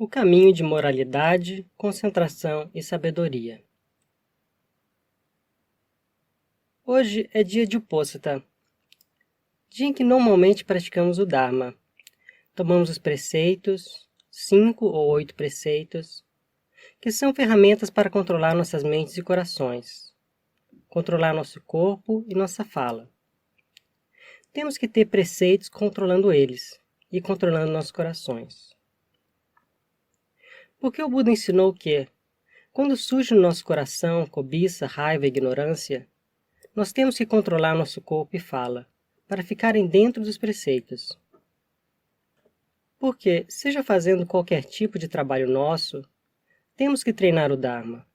O caminho de moralidade, concentração e sabedoria. Hoje é dia de Uposatha, dia em que normalmente praticamos o Dharma. Tomamos os preceitos, 5 ou 8 preceitos, que são ferramentas para controlar nossas mentes e corações, controlar nosso corpo e nossa fala. Temos que ter preceitos controlando eles e controlando nossos corações. Porque o Buda ensinou que, quando surge no nosso coração cobiça, raiva e ignorância, nós temos que controlar nosso corpo e fala, para ficarem dentro dos preceitos. Porque, seja fazendo qualquer tipo de trabalho nosso, temos que treinar o Dharma.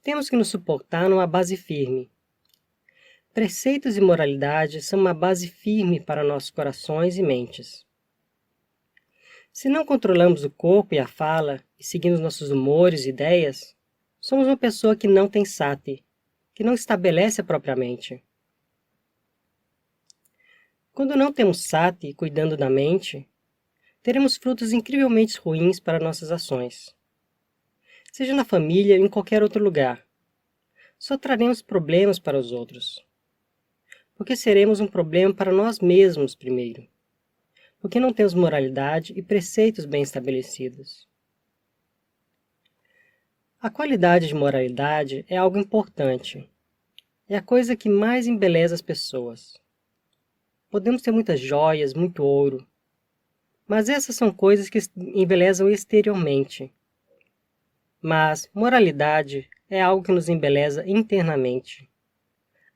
Temos que nos suportar numa base firme. Preceitos e moralidade são uma base firme para nossos corações e mentes. Se não controlamos o corpo e a fala, e seguimos nossos humores e ideias, somos uma pessoa que não tem sati, que não estabelece a própria mente. Quando não temos sati cuidando da mente, teremos frutos incrivelmente ruins para nossas ações. Seja na família ou em qualquer outro lugar, só traremos problemas para os outros. Porque seremos um problema para nós mesmos primeiro. Porque não temos moralidade e preceitos bem estabelecidos. A qualidade de moralidade é algo importante. É a coisa que mais embeleza as pessoas. Podemos ter muitas joias, muito ouro, mas essas são coisas que embelezam exteriormente. Mas moralidade é algo que nos embeleza internamente.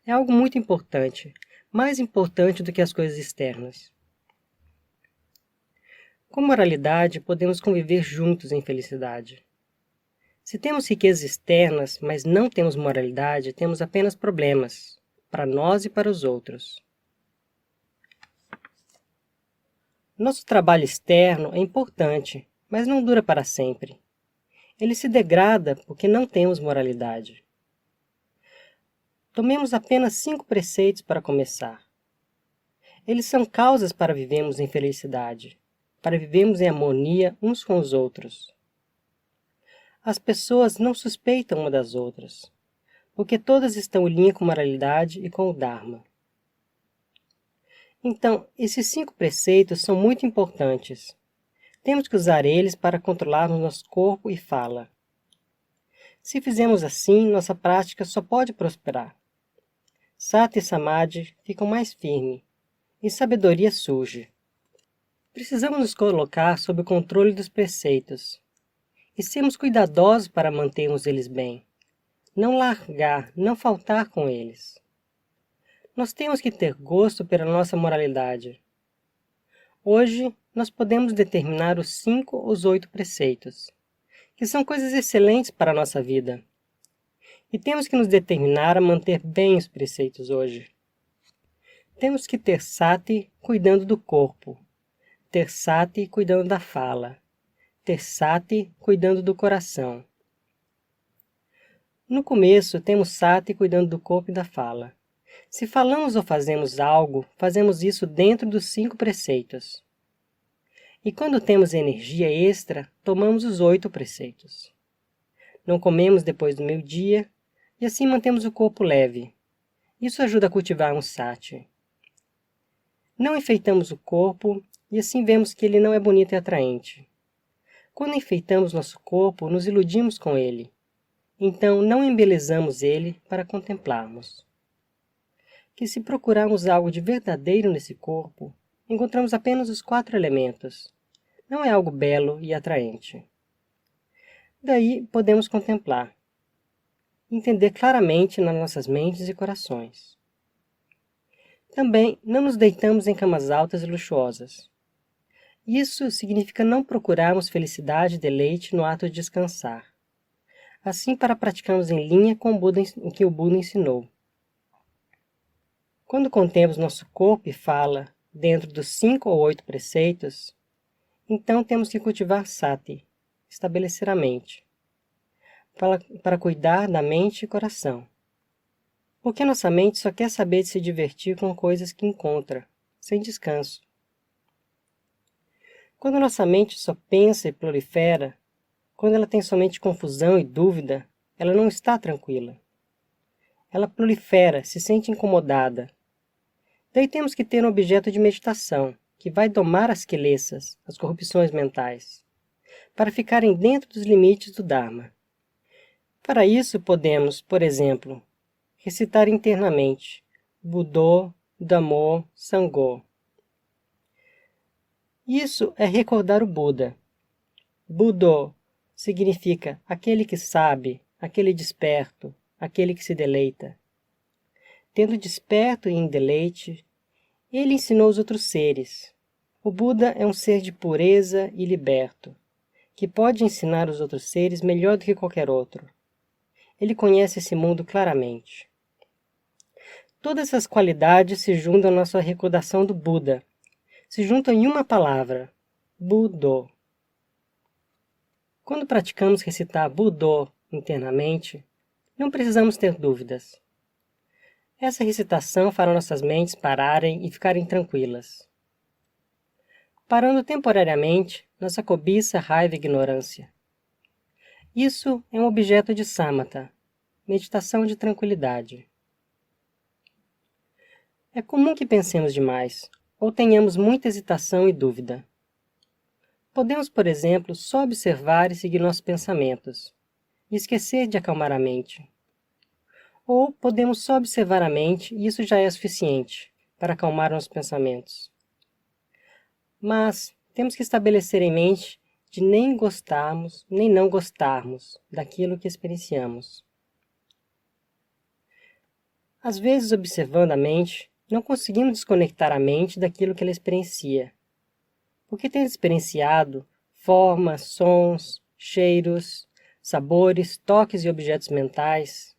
É algo muito importante, mais importante do que as coisas externas. Com moralidade, podemos conviver juntos em felicidade. Se temos riquezas externas, mas não temos moralidade, temos apenas problemas, para nós e para os outros. Nosso trabalho externo é importante, mas não dura para sempre. Ele se degrada porque não temos moralidade. Tomemos apenas 5 preceitos para começar. Eles são causas para vivermos em felicidade, para vivermos em harmonia uns com os outros. As pessoas não suspeitam uma das outras, porque todas estão em linha com a moralidade e com o Dharma. Então, esses 5 preceitos são muito importantes. Temos que usar eles para controlarmos nosso corpo e fala. Se fizermos assim, nossa prática só pode prosperar. Sati e Samadhi ficam mais firmes, e sabedoria surge. Precisamos nos colocar sob o controle dos preceitos, e sermos cuidadosos para mantermos eles bem. Não largar, não faltar com eles. Nós temos que ter gosto pela nossa moralidade. Hoje, nós podemos determinar os 5 ou os 8 preceitos, que são coisas excelentes para a nossa vida. E temos que nos determinar a manter bem os preceitos hoje. Temos que ter sati cuidando do corpo, ter sati cuidando da fala, ter sati cuidando do coração. No começo, temos sati cuidando do corpo e da fala. Se falamos ou fazemos algo, fazemos isso dentro dos 5 preceitos. E quando temos energia extra, tomamos os 8 preceitos. Não comemos depois do meio-dia, e assim mantemos o corpo leve. Isso ajuda a cultivar um sati. Não enfeitamos o corpo, e assim vemos que ele não é bonito e atraente. Quando enfeitamos nosso corpo, nos iludimos com ele. Então não embelezamos ele para contemplarmos. Que se procurarmos algo de verdadeiro nesse corpo, encontramos apenas os 4 elementos. Não é algo belo e atraente. Daí podemos contemplar, entender claramente nas nossas mentes e corações. Também não nos deitamos em camas altas e luxuosas. Isso significa não procurarmos felicidade e deleite no ato de descansar. Assim para praticarmos em linha com o que o Buda ensinou. Quando contemos nosso corpo e fala dentro dos 5 ou 8 preceitos, então temos que cultivar sati, estabelecer a mente, para cuidar da mente e coração. Porque nossa mente só quer saber de se divertir com coisas que encontra, sem descanso. Quando nossa mente só pensa e prolifera, quando ela tem somente confusão e dúvida, ela não está tranquila. Ela prolifera, se sente incomodada. Daí temos que ter um objeto de meditação, que vai domar as quilesas, as corrupções mentais, para ficarem dentro dos limites do Dharma. Para isso podemos, por exemplo, recitar internamente Buddho, Dhammo, Sangho. Isso é recordar o Buda. Buddho significa aquele que sabe, aquele desperto, aquele que se deleita. Tendo desperto e em deleite, ele ensinou os outros seres. O Buda é um ser de pureza e liberto, que pode ensinar os outros seres melhor do que qualquer outro. Ele conhece esse mundo claramente. Todas essas qualidades se juntam na sua recordação do Buda. Se juntam em uma palavra, Buddho. Quando praticamos recitar Buddho internamente, não precisamos ter dúvidas. Essa recitação fará nossas mentes pararem e ficarem tranquilas. Parando temporariamente nossa cobiça, raiva e ignorância. Isso é um objeto de samatha, meditação de tranquilidade. É comum que pensemos demais, ou tenhamos muita hesitação e dúvida. Podemos, por exemplo, só observar e seguir nossos pensamentos, e esquecer de acalmar a mente. Ou podemos só observar a mente e isso já é suficiente para acalmar nossos pensamentos. Mas temos que estabelecer em mente de nem gostarmos, nem não gostarmos daquilo que experienciamos. Às vezes, observando a mente, não conseguimos desconectar a mente daquilo que ela experiencia. Porque tendo experienciado formas, sons, cheiros, sabores, toques e objetos mentais,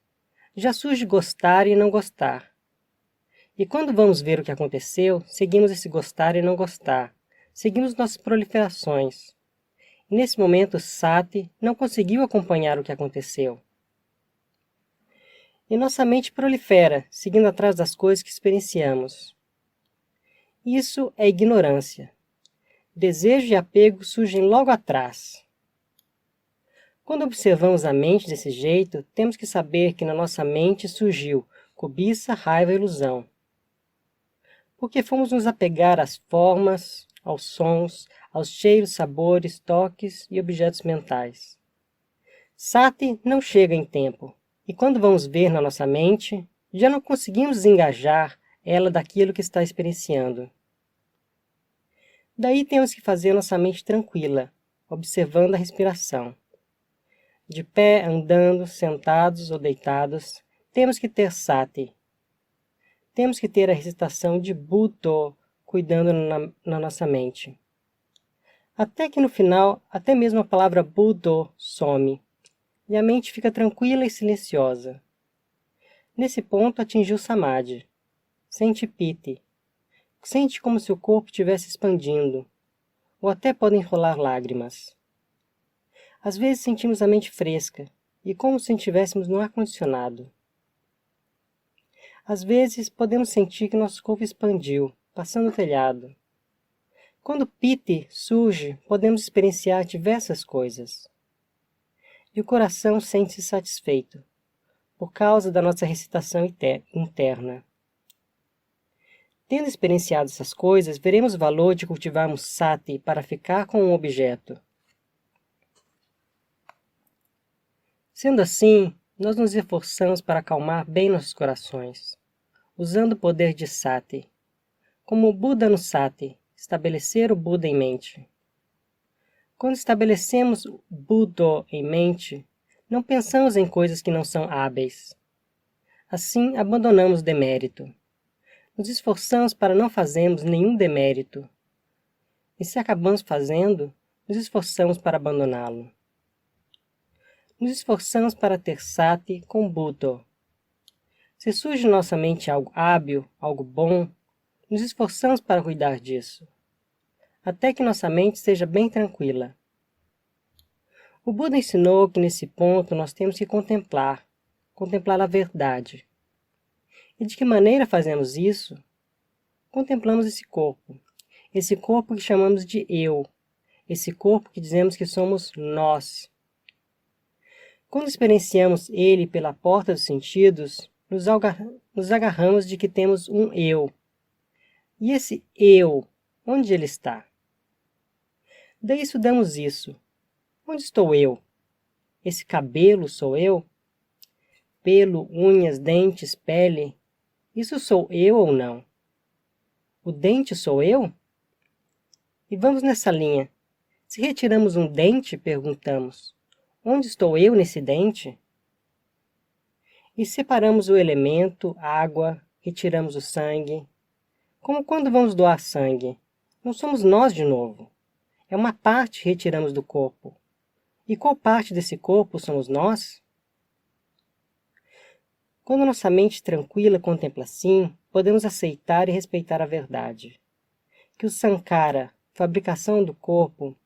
já surge gostar e não gostar. E quando vamos ver o que aconteceu, seguimos esse gostar e não gostar. Seguimos nossas proliferações. E nesse momento, Sati não conseguiu acompanhar o que aconteceu. E nossa mente prolifera, seguindo atrás das coisas que experienciamos. Isso é ignorância. Desejo e apego surgem logo atrás. Quando observamos a mente desse jeito, temos que saber que na nossa mente surgiu cobiça, raiva e ilusão. Porque fomos nos apegar às formas, aos sons, aos cheiros, sabores, toques e objetos mentais. Sati não chega em tempo, e quando vamos ver na nossa mente, já não conseguimos desengajar ela daquilo que está experienciando. Daí temos que fazer nossa mente tranquila, observando a respiração. De pé, andando, sentados ou deitados, temos que ter Sati. Temos que ter a recitação de Buddho cuidando na nossa mente. Até que no final, até mesmo a palavra Buddho some, e a mente fica tranquila e silenciosa. Nesse ponto atingiu Samadhi. Sente Piti. Sente como se o corpo estivesse expandindo, ou até podem rolar lágrimas. Às vezes sentimos a mente fresca, e como se estivéssemos no ar-condicionado. Às vezes podemos sentir que nosso corpo expandiu, passando o telhado. Quando Piti surge, podemos experienciar diversas coisas. E o coração sente-se satisfeito, por causa da nossa recitação interna. Tendo experienciado essas coisas, veremos o valor de cultivarmos Sati para ficar com um objeto. Sendo assim, nós nos esforçamos para acalmar bem nossos corações, usando o poder de Sati. Como o Buda no Sati, estabelecer o Buda em mente. Quando estabelecemos o Buddho em mente, não pensamos em coisas que não são hábeis. Assim, abandonamos o demérito. Nos esforçamos para não fazermos nenhum demérito. E se acabamos fazendo, nos esforçamos para abandoná-lo. Nos esforçamos para ter Sati com Buddho. Se surge em nossa mente algo hábil, algo bom, nos esforçamos para cuidar disso, até que nossa mente esteja bem tranquila. O Buda ensinou que nesse ponto nós temos que contemplar a verdade. E de que maneira fazemos isso? Contemplamos esse corpo que chamamos de eu, esse corpo que dizemos que somos nós. Quando experienciamos ele pela porta dos sentidos, nos agarramos de que temos um eu. E esse eu, onde ele está? Daí estudamos isso. Onde estou eu? Esse cabelo sou eu? Pelo, unhas, dentes, pele. Isso sou eu ou não? O dente sou eu? E vamos nessa linha. Se retiramos um dente, perguntamos, onde estou eu nesse dente? E separamos o elemento, água, retiramos o sangue. Como quando vamos doar sangue. Não somos nós de novo. É uma parte que retiramos do corpo. E qual parte desse corpo somos nós? Quando nossa mente tranquila contempla assim, podemos aceitar e respeitar a verdade. Que o Sankara, fabricação do corpo,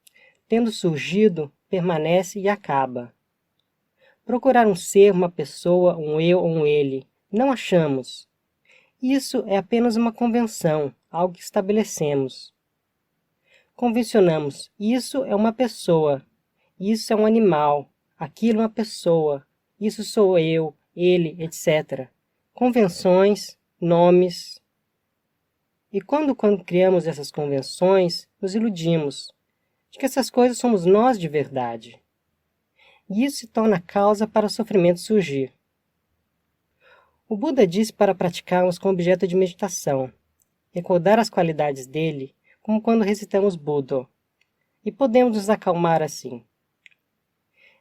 tendo surgido, permanece e acaba. Procurar um ser, uma pessoa, um eu ou um ele, não achamos. Isso é apenas uma convenção, algo que estabelecemos. Convencionamos, isso é uma pessoa, isso é um animal, aquilo é uma pessoa, isso sou eu, ele, etc. Convenções, nomes. E quando criamos essas convenções, nos iludimos de que essas coisas somos nós de verdade. E isso se torna causa para o sofrimento surgir. O Buda disse para praticarmos com objeto de meditação, recordar as qualidades dele, como quando recitamos Budo, e podemos nos acalmar assim.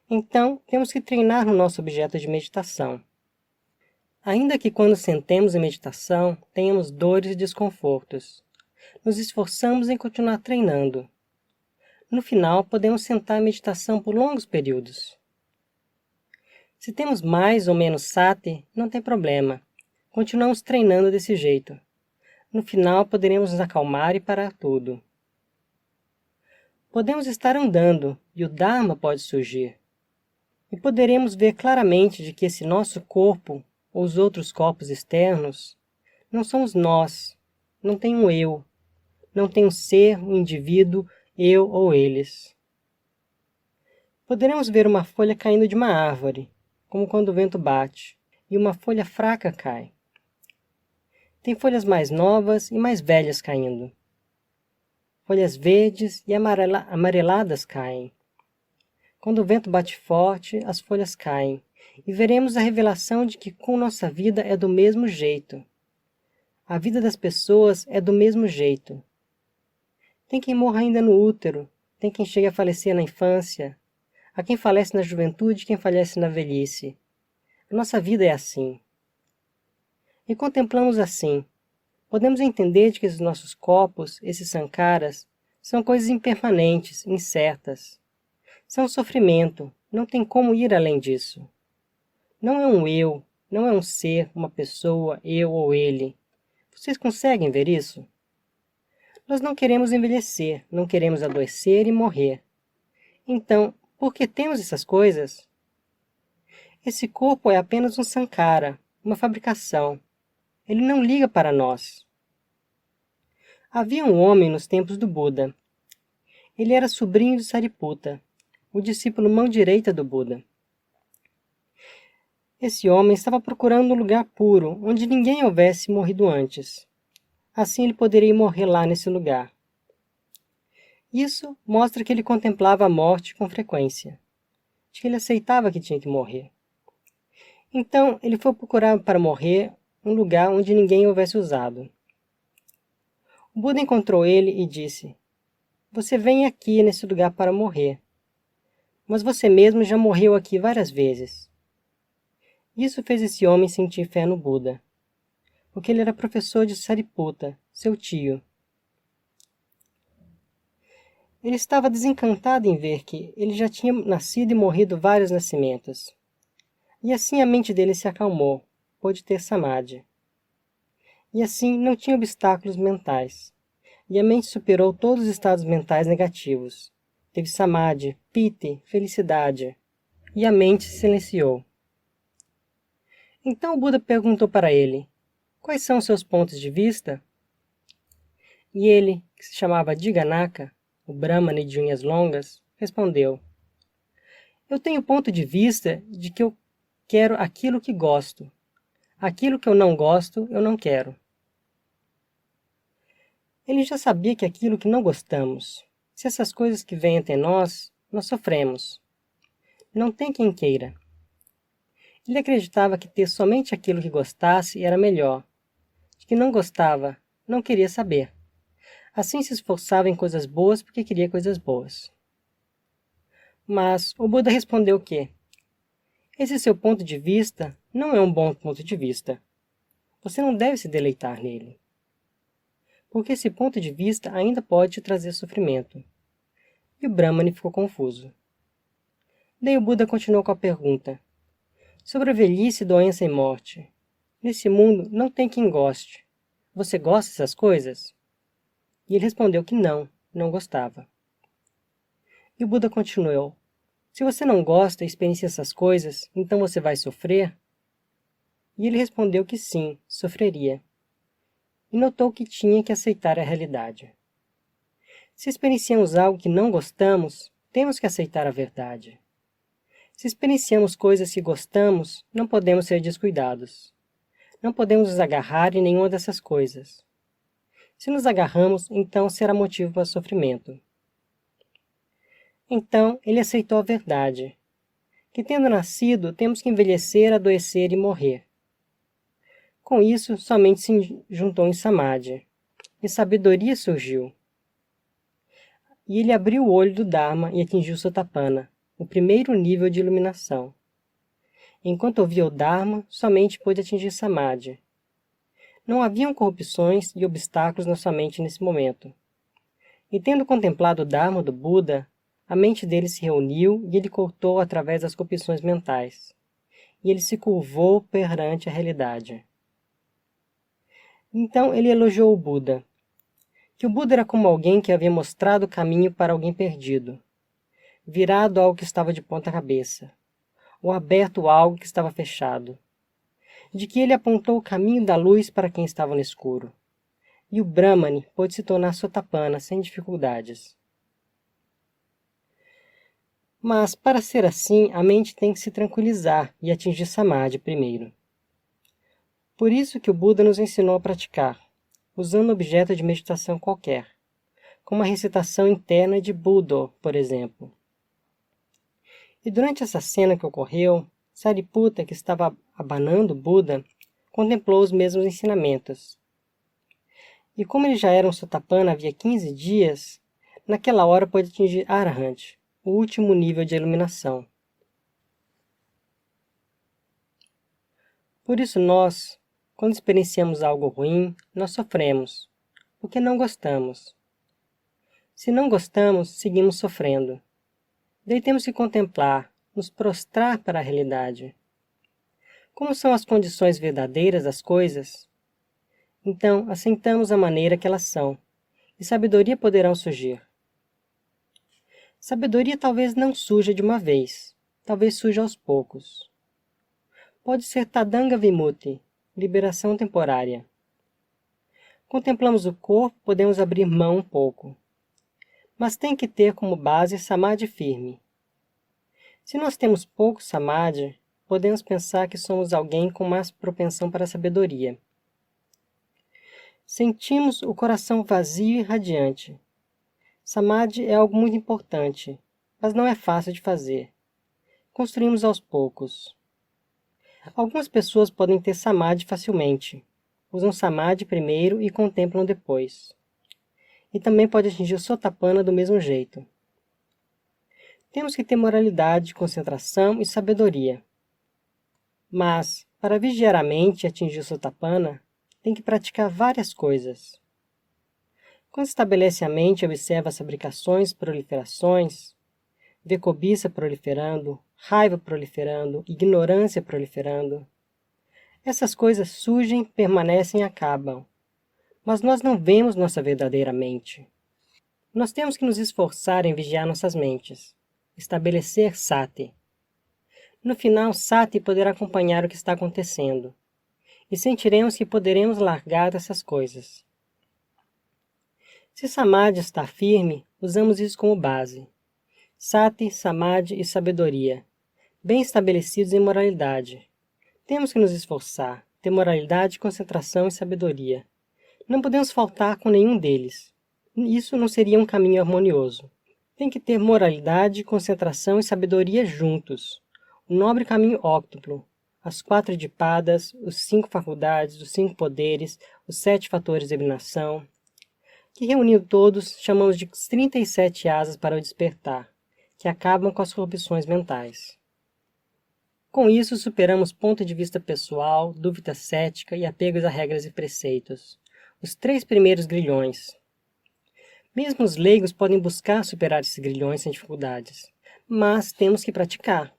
Então, temos que treinar no nosso objeto de meditação. Ainda que quando sentemos em meditação, tenhamos dores e desconfortos, nos esforçamos em continuar treinando. No final, podemos sentar em meditação por longos períodos. Se temos mais ou menos sati, não tem problema. Continuamos treinando desse jeito. No final, poderemos nos acalmar e parar tudo. Podemos estar andando e o Dharma pode surgir. E poderemos ver claramente de que esse nosso corpo, ou os outros corpos externos, não somos nós, não tem um eu, não tem um ser, um indivíduo, eu ou eles. Poderemos ver uma folha caindo de uma árvore, como quando o vento bate, e uma folha fraca cai. Tem folhas mais novas e mais velhas caindo. Folhas verdes e amareladas caem. Quando o vento bate forte, as folhas caem, e veremos a revelação de que com nossa vida é do mesmo jeito. A vida das pessoas é do mesmo jeito. Tem quem morra ainda no útero, tem quem chegue a falecer na infância, há quem falece na juventude e quem falece na velhice. A nossa vida é assim. E contemplamos assim. Podemos entender de que os nossos corpos, esses sankaras, são coisas impermanentes, incertas. São sofrimento, não tem como ir além disso. Não é um eu, não é um ser, uma pessoa, eu ou ele. Vocês conseguem ver isso? Nós não queremos envelhecer, não queremos adoecer e morrer. Então, por que temos essas coisas? Esse corpo é apenas um sankara, uma fabricação. Ele não liga para nós. Havia um homem nos tempos do Buda. Ele era sobrinho de Sariputta, o discípulo mão direita do Buda. Esse homem estava procurando um lugar puro, onde ninguém houvesse morrido antes. Assim ele poderia morrer lá nesse lugar. Isso mostra que ele contemplava a morte com frequência, de que ele aceitava que tinha que morrer. Então ele foi procurar para morrer um lugar onde ninguém houvesse usado. O Buda encontrou ele e disse: "Você vem aqui nesse lugar para morrer, mas você mesmo já morreu aqui várias vezes." Isso fez esse homem sentir fé no Buda, porque ele era professor de Sariputta, seu tio. Ele estava desencantado em ver que ele já tinha nascido e morrido vários nascimentos. E assim a mente dele se acalmou, pôde ter samadhi. E assim não tinha obstáculos mentais. E a mente superou todos os estados mentais negativos. Teve samadhi, piti, felicidade. E a mente se silenciou. Então o Buda perguntou para ele: "Quais são os seus pontos de vista?" E ele, que se chamava Diganaka, o Brahmane de unhas longas, respondeu: eu tenho o ponto de vista de que eu quero aquilo que gosto. Aquilo que eu não gosto, eu não quero. Ele já sabia que aquilo que não gostamos, se essas coisas que vêm até nós, nós sofremos. Não tem quem queira. Ele acreditava que ter somente aquilo que gostasse era melhor. De que não gostava, não queria saber. Assim se esforçava em coisas boas porque queria coisas boas. Mas o Buda respondeu que esse seu ponto de vista não é um bom ponto de vista. Você não deve se deleitar nele. Porque esse ponto de vista ainda pode te trazer sofrimento. E o Brahmane ficou confuso. Daí o Buda continuou com a pergunta: sobre a velhice, doença e morte. Nesse mundo não tem quem goste. Você gosta dessas coisas? E ele respondeu que não gostava. E o Buda continuou: se você não gosta e experiencia essas coisas, então você vai sofrer? E ele respondeu que sim, sofreria. E notou que tinha que aceitar a realidade. Se experienciamos algo que não gostamos, temos que aceitar a verdade. Se experienciamos coisas que gostamos, não podemos ser descuidados. Não podemos nos agarrar em nenhuma dessas coisas. Se nos agarramos, então será motivo para sofrimento. Então, ele aceitou a verdade, que tendo nascido, temos que envelhecer, adoecer e morrer. Com isso, somente se juntou em Samadhi, e sabedoria surgiu. E ele abriu o olho do Dharma e atingiu Sotapanna, o primeiro nível de iluminação. Enquanto ouvia o Dharma, somente pôde atingir Samadhi. Não haviam corrupções e obstáculos na sua mente nesse momento. E tendo contemplado o Dharma do Buda, a mente dele se reuniu e ele cortou através das corrupções mentais. E ele se curvou perante a realidade. Então ele elogiou o Buda, que o Buda era como alguém que havia mostrado o caminho para alguém perdido, virado algo que estava de ponta cabeça, ou aberto algo que estava fechado, de que ele apontou o caminho da luz para quem estava no escuro, e o Brahmane pôde se tornar Sotapanna sem dificuldades. Mas, para ser assim, a mente tem que se tranquilizar e atingir Samadhi primeiro. Por isso que o Buda nos ensinou a praticar, usando um objeto de meditação qualquer, como a recitação interna de Budo, por exemplo. E durante essa cena que ocorreu, Sariputta, que estava abanando Buda, contemplou os mesmos ensinamentos. E como ele já era um Sotapanna havia 15 dias, naquela hora pôde atingir Arahant, o último nível de iluminação. Por isso nós, quando experienciamos algo ruim, nós sofremos, porque não gostamos. Se não gostamos, seguimos sofrendo. Daí temos que contemplar, nos prostrar para a realidade. Como são as condições verdadeiras das coisas? Então, aceitamos a maneira que elas são, e sabedoria poderá surgir. Sabedoria talvez não surja de uma vez, talvez surja aos poucos. Pode ser Tadanga Vimutti, liberação temporária. Contemplamos o corpo, podemos abrir mão um pouco. Mas tem que ter como base Samadhi firme. Se nós temos pouco Samadhi, podemos pensar que somos alguém com mais propensão para a sabedoria. Sentimos o coração vazio e radiante. Samadhi é algo muito importante, mas não é fácil de fazer. Construímos aos poucos. Algumas pessoas podem ter Samadhi facilmente. Usam Samadhi primeiro e contemplam depois. E também pode atingir o Sotapanna do mesmo jeito. Temos que ter moralidade, concentração e sabedoria. Mas, para vigiar a mente e atingir o Sotapanna, tem que praticar várias coisas. Quando estabelece a mente e observa as fabricações, proliferações, vê cobiça proliferando, raiva proliferando, ignorância proliferando. Essas coisas surgem, permanecem e acabam. Mas nós não vemos nossa verdadeira mente. Nós temos que nos esforçar em vigiar nossas mentes, estabelecer sati. No final, sati poderá acompanhar o que está acontecendo, e sentiremos que poderemos largar dessas coisas. Se Samadhi está firme, usamos isso como base. Sati, Samadhi e sabedoria, bem estabelecidos em moralidade. Temos que nos esforçar, ter moralidade, concentração e sabedoria. Não podemos faltar com nenhum deles. Isso não seria um caminho harmonioso. Tem que ter moralidade, concentração e sabedoria juntos. O nobre caminho óctuplo, as 4 edipadas, os 5 faculdades, os 5 poderes, os 7 fatores de iluminação, que reunindo todos chamamos de 37 asas para o despertar, que acabam com as corrupções mentais. Com isso, superamos ponto de vista pessoal, dúvida cética e apegos a regras e preceitos. Os 3 primeiros grilhões. Mesmo os leigos podem buscar superar esses grilhões sem dificuldades, mas temos que praticar.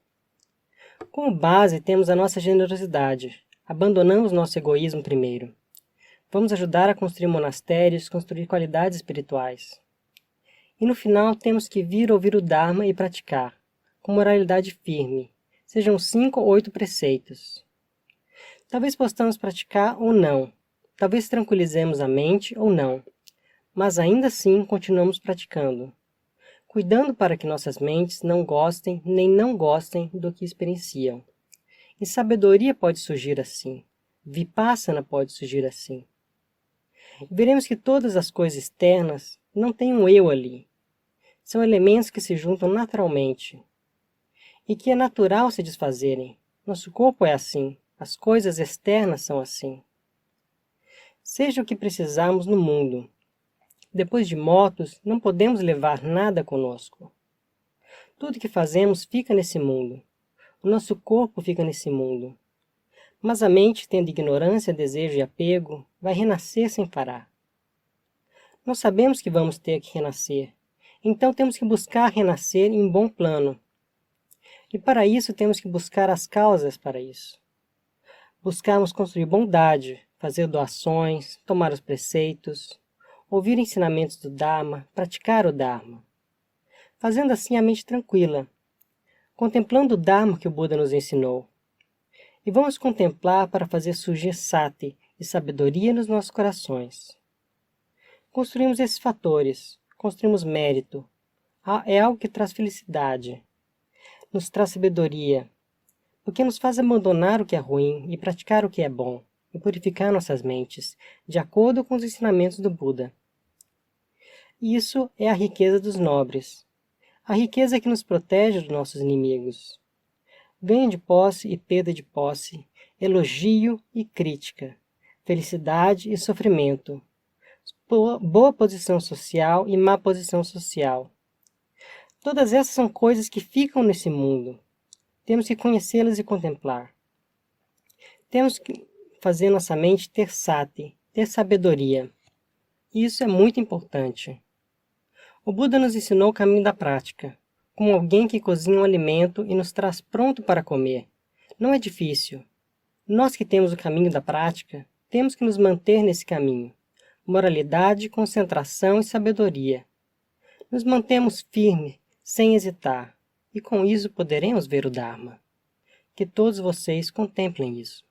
Como base, temos a nossa generosidade. Abandonamos nosso egoísmo primeiro. Vamos ajudar a construir monastérios, construir qualidades espirituais. E no final, temos que vir ouvir o Dharma e praticar, com moralidade firme. Sejam 5 ou 8 preceitos. Talvez possamos praticar ou não. Talvez tranquilizemos a mente ou não. Mas ainda assim continuamos praticando, cuidando para que nossas mentes não gostem nem não gostem do que experienciam. E sabedoria pode surgir assim. Vipassana pode surgir assim. Veremos que todas as coisas externas não têm um eu ali. São elementos que se juntam naturalmente. E que é natural se desfazerem. Nosso corpo é assim. As coisas externas são assim. Seja o que precisarmos no mundo. Depois de mortos, não podemos levar nada conosco. Tudo que fazemos fica nesse mundo. O nosso corpo fica nesse mundo. Mas a mente, tendo ignorância, desejo e apego, vai renascer sem parar. Nós sabemos que vamos ter que renascer. Então temos que buscar renascer em um bom plano. E para isso temos que buscar as causas para isso. Buscarmos construir bondade, fazer doações, tomar os preceitos, ouvir ensinamentos do Dharma, praticar o Dharma. Fazendo assim a mente tranquila, contemplando o Dharma que o Buda nos ensinou. E vamos contemplar para fazer surgir sati e sabedoria nos nossos corações. Construímos esses fatores, construímos mérito. É algo que traz felicidade, nos traz sabedoria, porque nos faz abandonar o que é ruim e praticar o que é bom, e purificar nossas mentes, de acordo com os ensinamentos do Buda. Isso é a riqueza dos nobres, a riqueza que nos protege dos nossos inimigos. Ganho de posse e perda de posse, elogio e crítica, felicidade e sofrimento, boa posição social e má posição social. Todas essas são coisas que ficam nesse mundo. Temos que conhecê-las e contemplar. Temos que fazer nossa mente ter sati, ter sabedoria. Isso é muito importante. O Buda nos ensinou o caminho da prática, como alguém que cozinha um alimento e nos traz pronto para comer. Não é difícil. Nós que temos o caminho da prática, temos que nos manter nesse caminho. Moralidade, concentração e sabedoria. Nos mantemos firmes, sem hesitar, e com isso poderemos ver o Dharma. Que todos vocês contemplem isso.